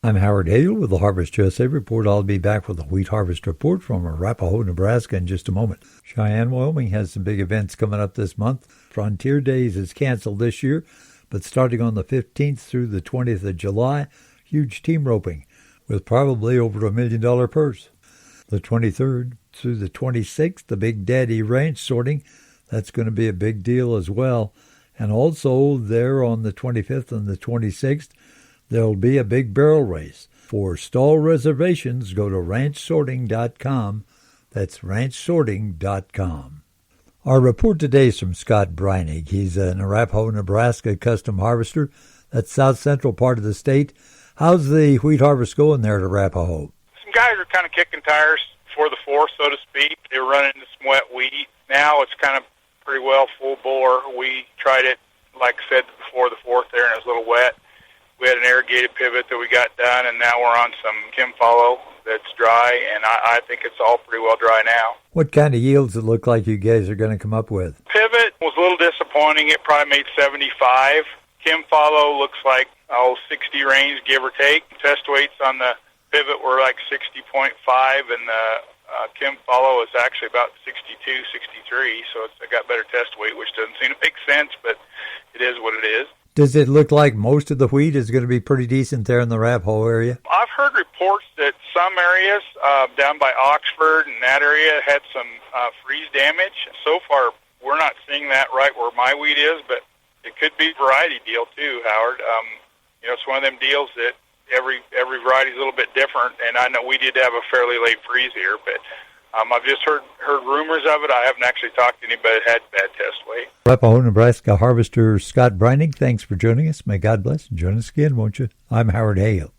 I'm Howard Hale with the Harvest USA Report. I'll be back with a wheat harvest report from Arapahoe, Nebraska in just a moment. Cheyenne, Wyoming has some big events coming up this month. Frontier Days is canceled this year, but starting on the 15th through the 20th of July, huge team roping with probably over $1 million purse. The 23rd through the 26th, the Big Daddy Ranch sorting. That's going to be a big deal as well. And also there on the 25th and the 26th, there'll be a big barrel race. For stall reservations, go to ranchsorting.com. That's ranchsorting.com. Our report today is from Scott Breinig. He's an Arapahoe, Nebraska custom harvester. That's south central part of the state. How's the wheat harvest going there at Arapahoe? Some guys are kind of kicking tires for the fourth, so to speak. They were running into some wet wheat. Now it's kind of pretty well full bore. We tried it, like I said, before the fourth there, and it was a little wet. We had an irrigated pivot that we got done, and now we're on some Kim Follow that's dry, and I think it's all pretty well dry now. What kind of yields it look like you guys are going to come up with? Pivot was a little disappointing. It probably made 75. Kim Follow looks like 60 range, give or take. Test weights on the pivot were like 60.5, and the Kim Follow is actually about 62, 63, so it's got better test weight, which doesn't seem to make sense, but it is what it is. Does it look like most of the wheat is going to be pretty decent there in the Arapahoe area? I've heard reports that some areas down by Oxford and that area had some freeze damage. So far, we're not seeing that right where my wheat is, but it could be a variety deal too, Howard. It's one of them deals that every variety is a little bit different, and I know we did have a fairly late freeze here, but I've just heard rumors of it. I haven't actually talked to anybody that had bad test weight. Arapahoe, Nebraska harvester Scott Breinig, thanks for joining us. May God bless, and join us again, won't you? I'm Howard Hale.